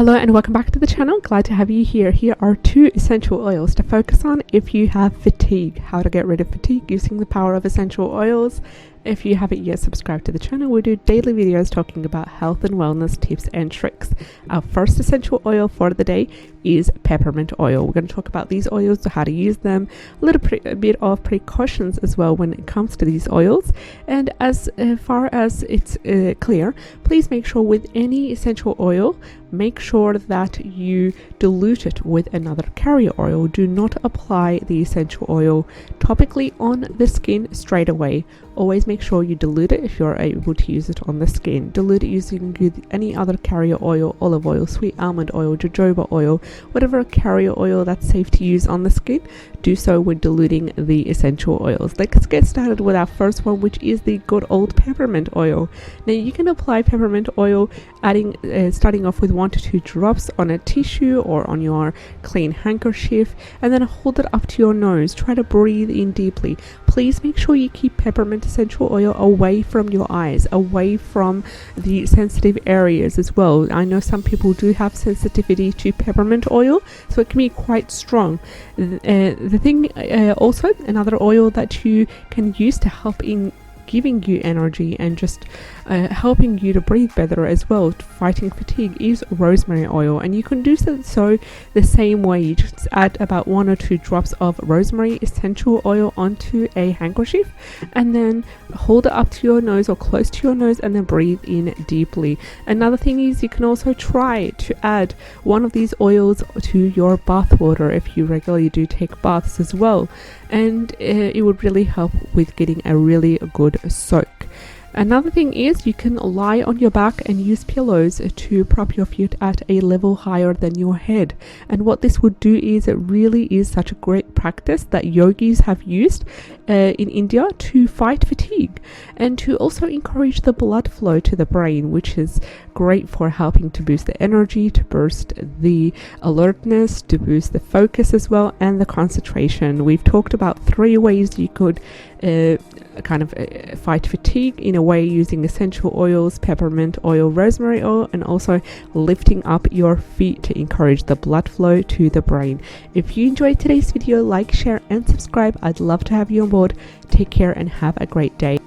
Hello and welcome back to the channel. Glad to have you here. Here are 2 essential oils to focus on if you have fatigue. How to get rid of fatigue using the power of essential oils. If you haven't yet subscribed to the channel, we do daily videos talking about health and wellness tips and tricks. Our first essential oil for the day is peppermint oil. We're going to talk about these oils, how to use them, a bit of precautions as well when it comes to these oils. And as far as it's clear, please make sure with any essential oil, make sure that you dilute it with another carrier oil. Do not apply the essential oil topically on the skin straight away. Always make sure you dilute it if you're able to use it on the skin. Dilute it using any other carrier oil, olive oil, sweet almond oil, jojoba oil, whatever carrier oil that's safe to use on the skin. Do so when diluting the essential oils. Let's get started with our first one, which is the good old peppermint oil. Now you can apply peppermint oil starting off with 1 to 2 drops on a tissue or on your clean handkerchief, and then hold it up to your nose. Try to breathe in deeply. Please make sure you keep peppermint essential oil away from your eyes, away from the sensitive areas as well. I know some people do have sensitivity to peppermint oil, so it can be quite strong. The thing also, another oil that you can use to help in giving you energy and just helping you to breathe better as well, fighting fatigue, is rosemary oil. And you can do so the same way. You just add about 1 or 2 drops of rosemary essential oil onto a handkerchief and then hold it up to your nose or close to your nose and then breathe in deeply. Another thing is you can also try to add one of these oils to your bath water if you regularly do take baths as well, and it would really help with getting a really good soak. Another thing is you can lie on your back and use pillows to prop your feet at a level higher than your head. And what this would do is, it really is such a great practice that yogis have used in India to fight fatigue and to also encourage the blood flow to the brain, which is great for helping to boost the energy, to boost the alertness, to boost the focus as well, and the concentration. We've talked about 3 ways you could fight fatigue in a way, using essential oils, peppermint oil, rosemary oil, and also lifting up your feet to encourage the blood flow to the brain. If you enjoyed today's video, like, share and subscribe. I'd love to have you on board. Take care and have a great day.